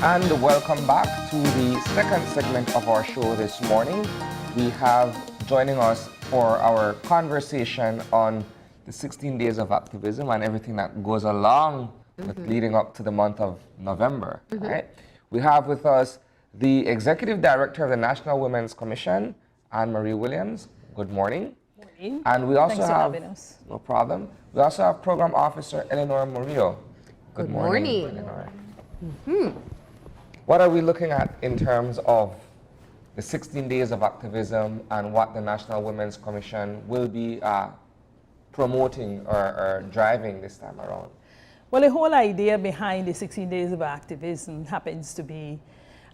And welcome back to the second segment of our show this morning. We have joining us for our conversation on the 16 days of activism and everything that goes along with leading up to the month of November. Right? We have with us the Executive Director of the National Women's Commission, Anne-Marie Williams. Good morning. Morning. And we also Thanks for have, having us. no problem. We also have Program Officer Eleanor Murillo. Good morning. Eleanor. What are we looking at in terms of the 16 days of activism and what the National Women's Commission will be promoting or driving this time around? Well, the whole idea behind the 16 days of activism happens to be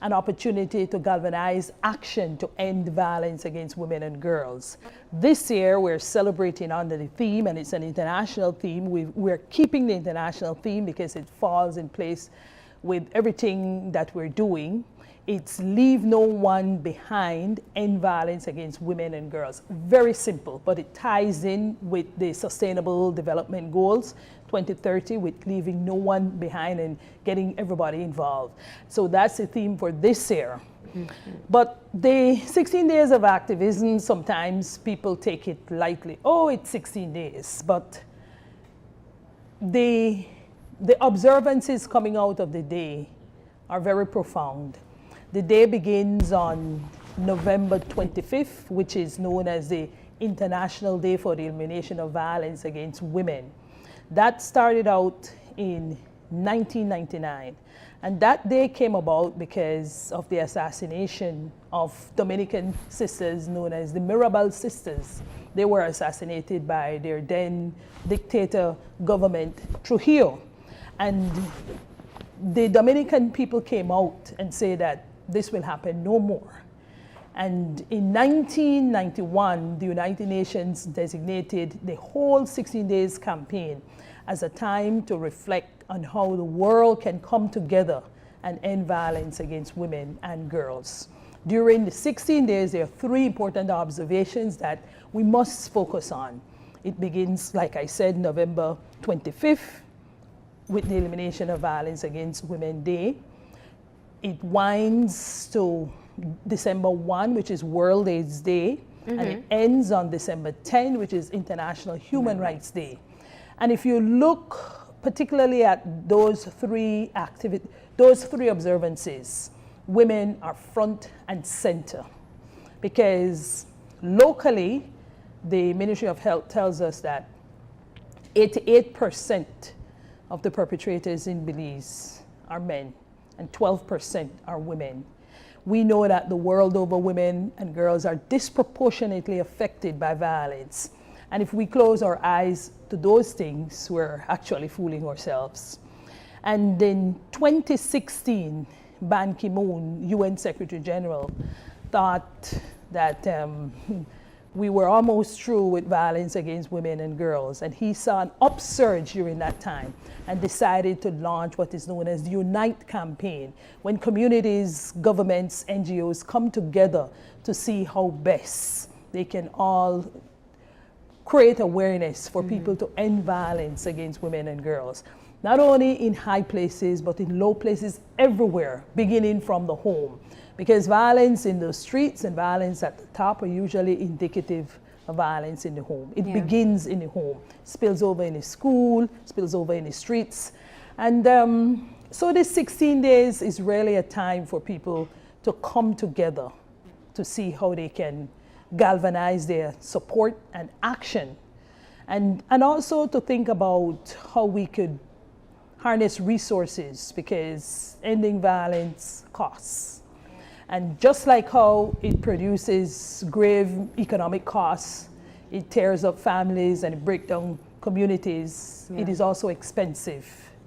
an opportunity to galvanize action to end violence against women and girls. This year, we're celebrating under the theme, and it's an international theme. We're keeping the international theme because it falls in place with everything that we're doing. It's leave no one behind, end violence against women and girls. Very simple, but it ties in with the Sustainable Development Goals 2030 with leaving no one behind and getting everybody involved. So that's the theme for this year. But the 16 days of activism, sometimes people take it lightly. Oh, it's 16 days, but the observances coming out of the day are very profound. The day begins on November 25th, which is known as the International Day for the Elimination of Violence Against Women. That started out in 1999. And that day came about because of the assassination of Dominican sisters known as the Mirabal sisters. They were assassinated by their then dictator government, Trujillo. And the Dominican people came out and said that this will happen no more. And in 1991, the United Nations designated the whole 16 days campaign as a time to reflect on how the world can come together and end violence against women and girls. During the 16 days, there are three important observations that we must focus on. It begins, like I said, November 25th, with the Elimination of Violence Against Women Day. It winds to December 1, which is World AIDS Day, and it ends on December 10, which is International Human Rights Day. And if you look particularly at those three observances, women are front and center. Because locally, the Ministry of Health tells us that 88% of the perpetrators in Belize are men and 12% are women. We know that the world over, women and girls are disproportionately affected by violence. And if we close our eyes to those things, we're actually fooling ourselves. And in 2016, Ban Ki-moon, UN Secretary General, thought that we were almost through with violence against women and girls. And he saw an upsurge during that time and decided to launch what is known as the Unite campaign, when communities, governments, NGOs come together to see how best they can all create awareness for people to end violence against women and girls. Not only in high places, but in low places everywhere, beginning from the home. Because violence in the streets and violence at the top are usually indicative of violence in the home. It begins in the home, spills over in the school, spills over in the streets. And so this 16 days is really a time for people to come together to see how they can galvanize their support and action. And also to think about how we could harness resources, because ending violence costs. And just like how it produces grave economic costs, it tears up families and it breaks down communities, it is also expensive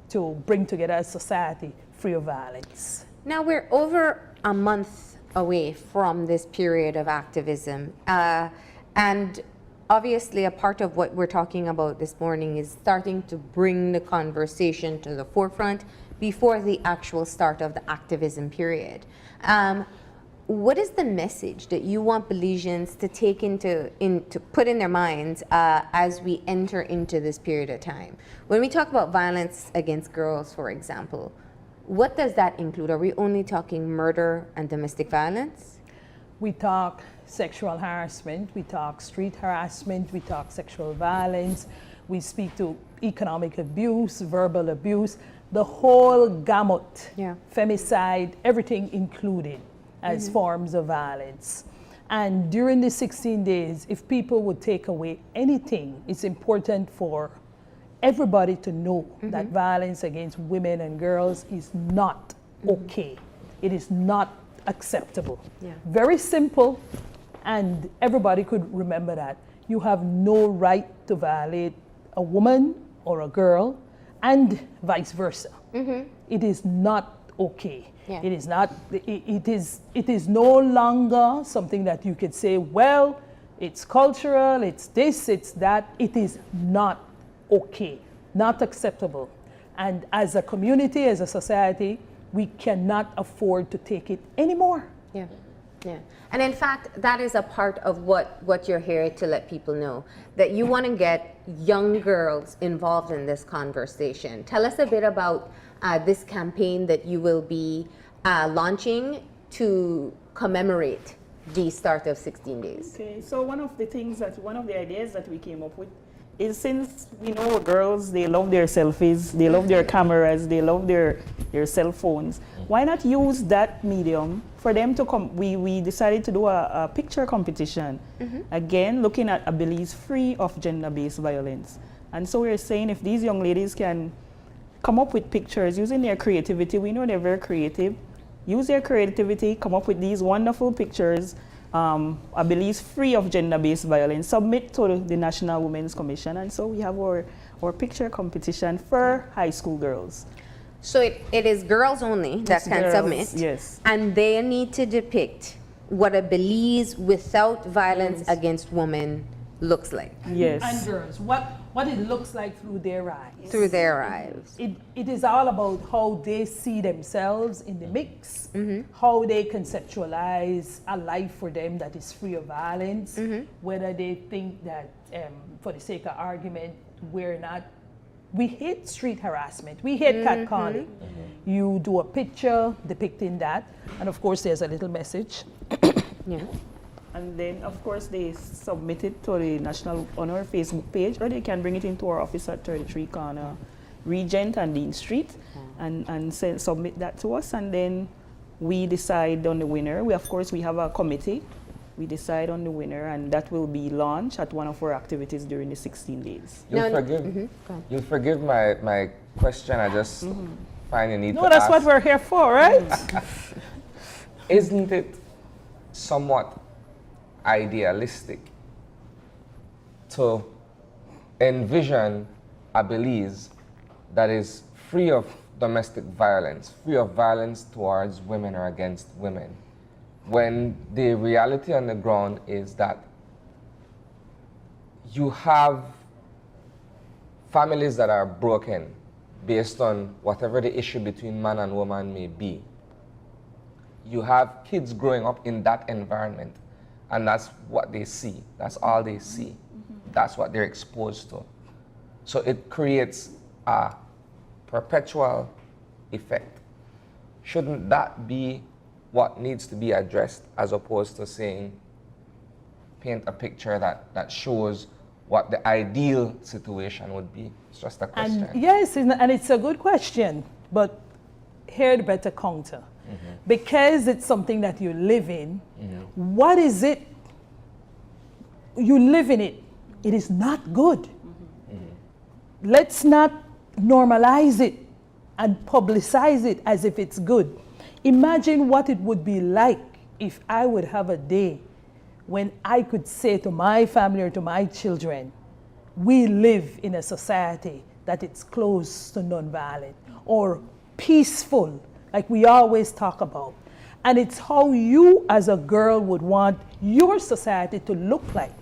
to bring together a society free of violence. Now we're over a month away from this period of activism. And obviously a part of what we're talking about this morning is starting to bring the conversation to the forefront before the actual start of the activism period. What is the message that you want Belizeans to take to put in their minds as we enter into this period of time? When we talk about violence against girls, for example, what does that include? Are we only talking murder and domestic violence? We talk sexual harassment, we talk street harassment, we talk sexual violence, we speak to economic abuse, verbal abuse, the whole gamut, femicide, everything included as forms of violence. And during the 16 days, if people would take away anything, it's important for everybody to know that violence against women and girls is not okay. It is not acceptable. Very simple, and everybody could remember that. You have no right to violate a woman or a girl, and vice versa. It is not okay. It is not. It is no longer something that you could say, well, it's cultural, it's this, it's that. It is not okay, not acceptable. And as a community, as a society, we cannot afford to take it anymore. Yeah. And in fact, that is a part of what you're here to let people know, that you want to get young girls involved in this conversation. Tell us a bit about this campaign that you will be launching to commemorate the start of 16 days. Okay, so one of the ideas that we came up with is, since we know girls, they love their selfies, they love their cameras, they love their cell phones, why not use that medium for them to come? We decided to do a picture competition, again, looking at a Belize free of gender-based violence. And so we're saying, if these young ladies can come up with pictures using their creativity, we know they're very creative, use their creativity, come up with these wonderful pictures, I believe free of gender-based violence, submit to the National Women's Commission, and so we have our picture competition for high school girls. So it is girls only that can submit, yes, and they need to depict what a Belize without violence against women looks like. Yes. And girls, what it looks like through their eyes. Through their eyes. It is all about how they see themselves in the mix, how they conceptualize a life for them that is free of violence, whether they think that, for the sake of argument, we hate street harassment, we hate catcalling. You do a picture depicting that, and of course there's a little message. And then, of course, they submit it to the National Honor Facebook page, or they can bring it into our office at 33 Corner Regent and Dean Street, and submit that to us, and then we decide on the winner. We have a committee. We decide on the winner, and that will be launched at one of our activities during the 16 days. You'll forgive my question. I just find a need to No, that's ask. what we're here for, right? Isn't it somewhat idealistic to envision a Belize that is free of domestic violence, free of violence towards women or against women, when the reality on the ground is that you have families that are broken based on whatever the issue between man and woman may be. You have kids growing up in that environment, and that's what they see. That's all they see. That's what they're exposed to. So it creates a perpetual effect. Shouldn't that be what needs to be addressed, as opposed to saying, paint a picture that shows what the ideal situation would be? It's just a question. And yes, and it's a good question, but here the better counter. Because it's something that you live in, what is it? You live in it. It is not good. Let's not normalize it and publicize it as if it's good. Imagine what it would be like if I would have a day when I could say to my family or to my children, we live in a society that it's close to nonviolent or peaceful, like we always talk about. And it's how you as a girl would want your society to look like.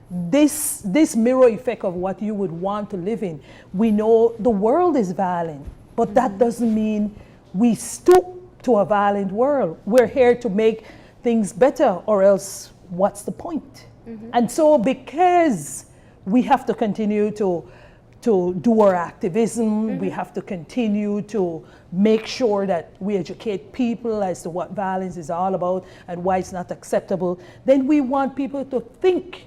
This mirror effect of what you would want to live in. We know the world is violent, but that doesn't mean we stoop to a violent world. We're here to make things better, or else what's the point? And so because we have to continue to to do our activism. We have to continue to make sure that we educate people as to what violence is all about and why it's not acceptable. Then we want people to think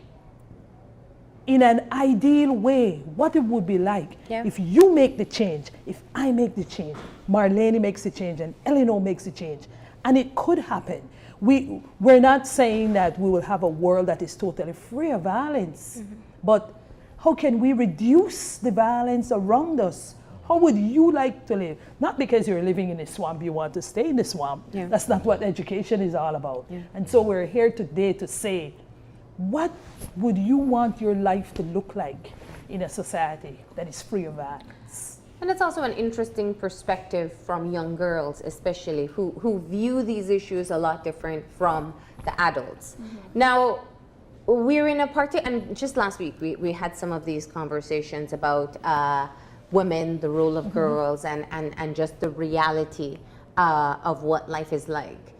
in an ideal way what it would be like if you make the change, if I make the change, Marlene makes the change, and Eleanor makes the change. And it could happen. We're not saying that we will have a world that is totally free of violence, but how can we reduce the violence around us? How would you like to live? Not because you're living in a swamp, you want to stay in the swamp. That's not what education is all about. And so we're here today to say, what would you want your life to look like in a society that is free of violence? And it's also an interesting perspective from young girls, especially, who view these issues a lot different from the adults. Now, we're in a party, and just last week we had some of these conversations about women, the role of girls, and just the reality of what life is like.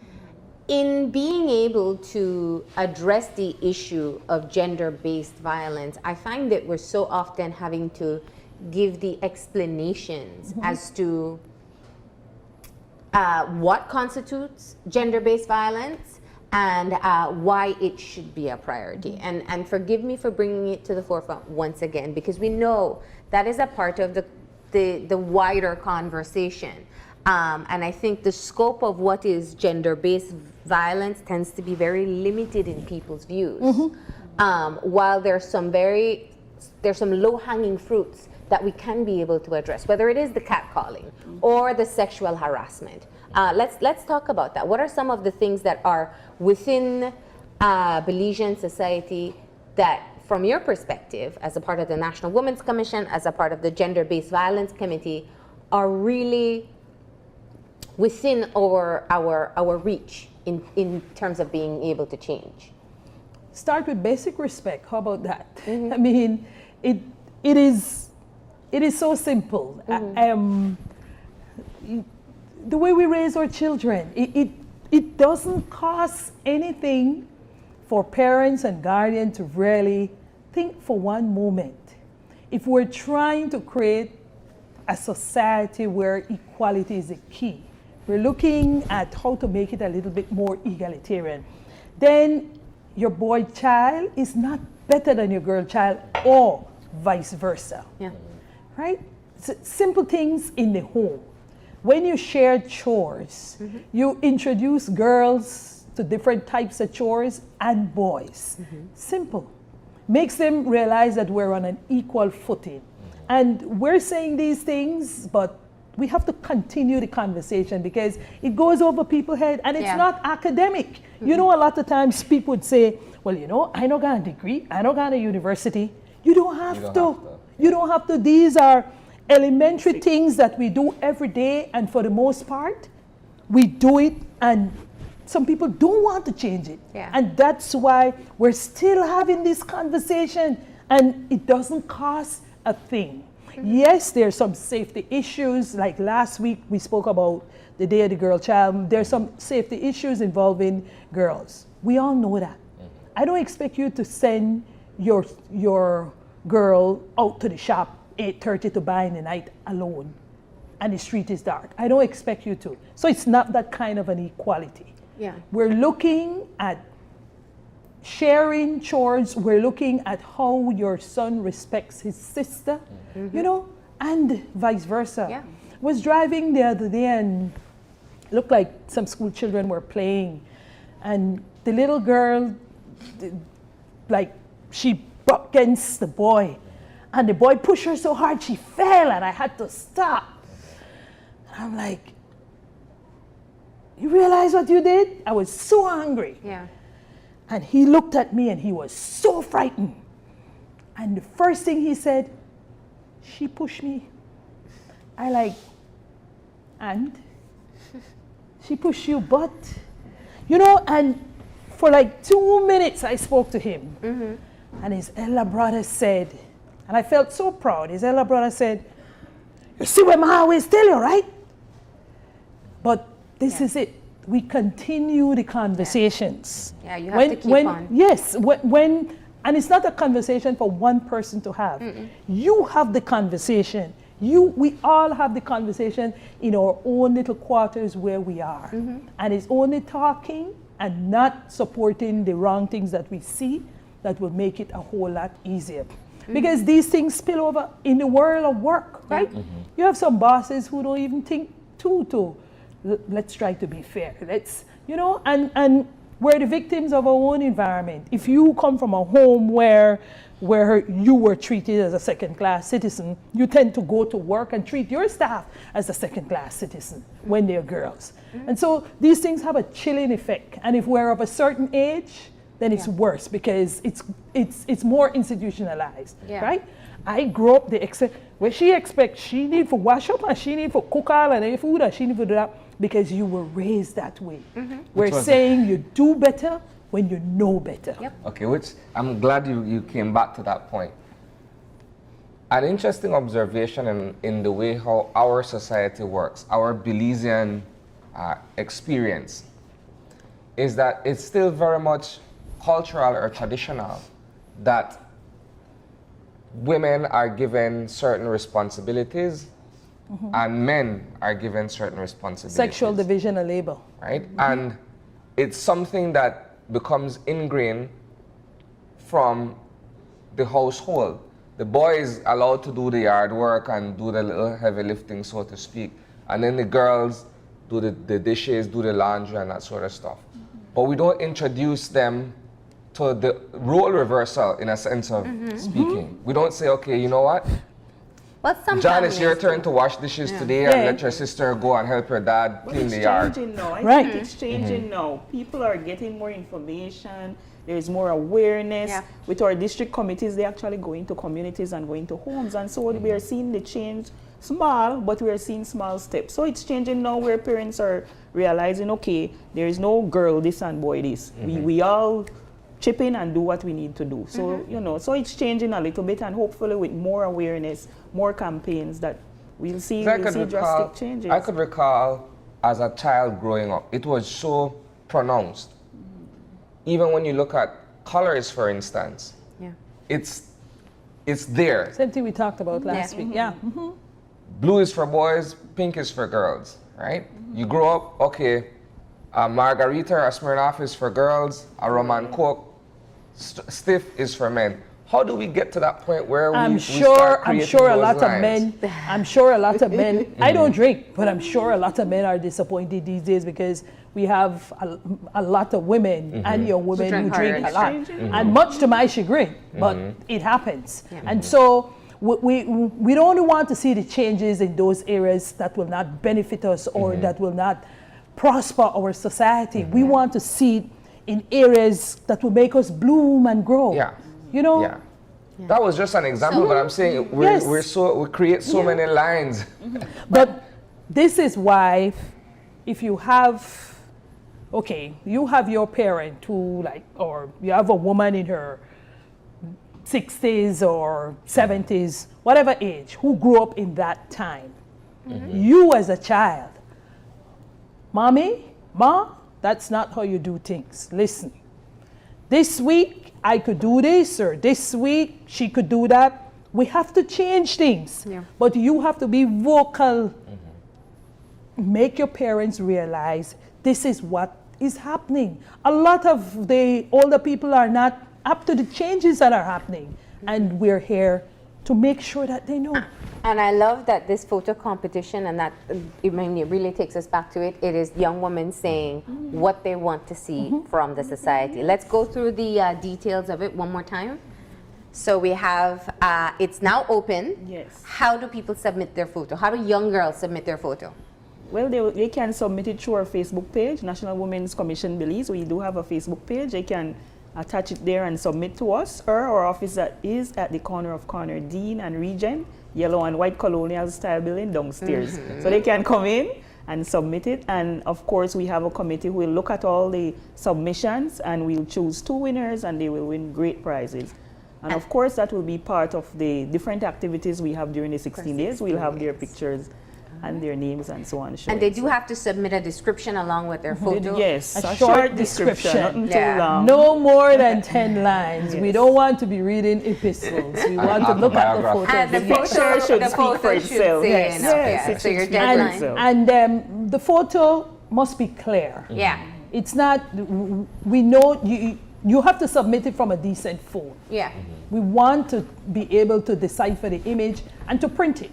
In being able to address the issue of gender-based violence, I find that we're so often having to give the explanations as to what constitutes gender-based violence and why it should be a priority. And forgive me for bringing it to the forefront once again, because we know that is a part of the wider conversation. And I think the scope of what is gender-based violence tends to be very limited in people's views. While there's some low-hanging fruits that we can be able to address, whether it is the catcalling or the sexual harassment. Let's talk about that. What are some of the things that are within Belizean society that, from your perspective, as a part of the National Women's Commission, as a part of the Gender-Based Violence Committee, are really within our reach in terms of being able to change? Start with basic respect. How about that? I mean, it is so simple. The way we raise our children, it doesn't cost anything for parents and guardians to really think for one moment. If we're trying to create a society where equality is the key, we're looking at how to make it a little bit more egalitarian, then your boy child is not better than your girl child, or vice versa. Right? Simple things in the home. When you share chores, you introduce girls to different types of chores and boys. Simple. Makes them realize that we're on an equal footing. And we're saying these things, but we have to continue the conversation because it goes over people's head and it's not academic. You know, a lot of times people would say, well, you know, I don't got a degree, I don't got a university. You don't have to. You don't have to. These are elementary things that we do every day, and for the most part, we do it, and some people don't want to change it. And that's why we're still having this conversation, and it doesn't cost a thing. Yes, there's some safety issues. Like last week, we spoke about the Day of the Girl Child. There's some safety issues involving girls. We all know that. I don't expect you to send your girl out to the shop 8:30 to buy in the night alone and the street is dark. I don't expect you to. So it's not that kind of an equality. We're looking at sharing chores. We're looking at how your son respects his sister, you know, and vice versa. Was driving the other day and looked like some school children were playing, and the little girl, like, she bumped against the boy, and the boy pushed her so hard she fell, and I had to stop. And I'm like, you realize what you did? I was so angry. And he looked at me and he was so frightened. And the first thing he said, she pushed me. I like, and? She pushed you, but, you know, and for like 2 minutes I spoke to him. And his elder brother said, and I felt so proud, his elder brother said, you see what I always tell you, right? But this is it. We continue the conversations. You have to keep on. Yes, when And it's not a conversation for one person to have. You have the conversation. We all have the conversation in our own little quarters where we are. And it's only talking and not supporting the wrong things that we see that will make it a whole lot easier. Because these things spill over in the world of work, right? You have some bosses who don't even think let's try to be fair. Let's, and we're the victims of our own environment. If you come from a home where you were treated as a second-class citizen, you tend to go to work and treat your staff as a second-class citizen when they're girls. And so these things have a chilling effect. And if we're of a certain age, then it's worse because it's more institutionalized, right? I grew up where she expects she need for wash up and she need for cook all and food and she need for do that because you were raised that way. We're saying you do better when you know better. Okay, which I'm glad you came back to that point. An interesting observation in the way how our society works, our Belizean experience, is that it's still very much cultural or traditional that women are given certain responsibilities and men are given certain responsibilities. Sexual division of labor. Right? And it's something that becomes ingrained from the household. The boy is allowed to do the yard work and do the little heavy lifting, so to speak. And then the girls do the dishes, do the laundry and that sort of stuff. But we don't introduce them to the role reversal in a sense of speaking. We don't say, okay, you know what? Well, John, it's your turn to wash dishes today and let your sister go and help your dad clean the yard. It's changing now. I think it's changing now. People are getting more information. There's more awareness. With our district committees, they actually go into communities and go into homes. And so we are seeing the change small, but we are seeing small steps. So it's changing now where parents are realizing, okay, there is no girl this and boy this. We all chip in and do what we need to do. So, so it's changing a little bit and hopefully with more awareness, more campaigns that we'll see drastic changes. I could recall as a child growing up, it was so pronounced. Even when you look at colors, for instance, it's there. Same thing we talked about last week, Blue is for boys, pink is for girls, right? You grow up, okay, a margarita or a Smirnoff is for girls, a rum and coke, stiff is for men. How do we get to that point where I'm sure a lot of men, I don't drink, but I'm sure a lot of men are disappointed these days because we have a lot of women and young women who drink a lot. And much to my chagrin, but it happens. And so we don't want to see the changes in those areas that will not benefit us or that will not prosper our society. We want to see it in areas that will make us bloom and grow. That was just an example, but I'm saying we create so many lines. But this is why if you have, you have your parent who or you have a woman in her 60s or 70s, whatever age, who grew up in that time. You as a child, Ma, that's not how you do things. Listen, this week I could do this, or this week she could do that. We have to change things, but you have to be vocal. Make your parents realize this is what is happening. A lot of the older people are not up to the changes that are happening, and we're here to make sure that they know. And I love that this photo competition, and that it really takes us back to it. It is young women saying what they want to see from the society. Let's go through the details of it one more time. So we have, it's now open. Yes. How do people submit their photo? How do young girls submit their photo? Well, they can submit it through our Facebook page, National Women's Commission Belize. We do have a Facebook page. They can attach it there and submit to us, or our office that is at the corner of Corner Dean and Regent, yellow and white colonial style building downstairs. So they can come in and submit it. And of course, we have a committee who will look at all the submissions and we'll choose 2 winners and they will win great prizes. And of course, that will be part of the different activities we have during the 16 days. We'll have their pictures and their names and so on. And they do have to submit a description along with their photo. Yes, A a short short description. description, nothing Yeah. too long. No more than 10 lines. We Yes. don't want to be reading epistles. We want to look at the autobiography. And the photos. photo, should the speak photo for should itself. say Yes. enough. Yes, Yeah. it So should your speak for deadline. itself. And the photo must be clear. Yeah. It's not, we know you have to submit it from a decent phone. Yeah. We want to be able to decipher the image and to print it.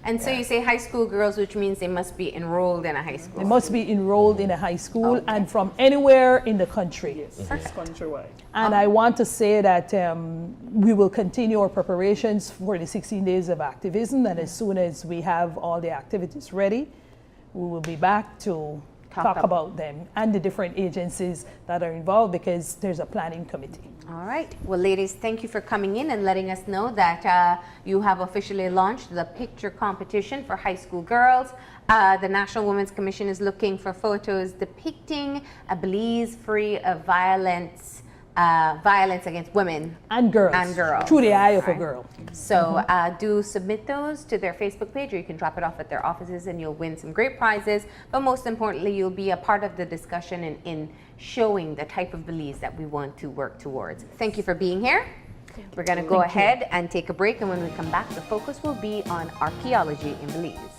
And so you say high school girls, which means they must be enrolled in a high school. They must be enrolled in a high school and from anywhere in the country. Yes, it's countrywide. And I want to say that we will continue our preparations for the 16 days of activism, and as soon as we have all the activities ready, we will be back to talk about them and the different agencies that are involved, because there's a planning committee. All right. Well, ladies, thank you for coming in and letting us know that you have officially launched the picture competition for high school girls. The National Women's Commission is looking for photos depicting a Belize free of violence against women And girls. And girls. Through the eye of a Right. girl. So do submit those to their Facebook page, or you can drop it off at their offices and you'll win some great prizes. But most importantly, you'll be a part of the discussion in showing the type of Belize that we want to work towards. Thank you for being here. We're going to go ahead and take a break, and when we come back, the focus will be on archaeology in Belize.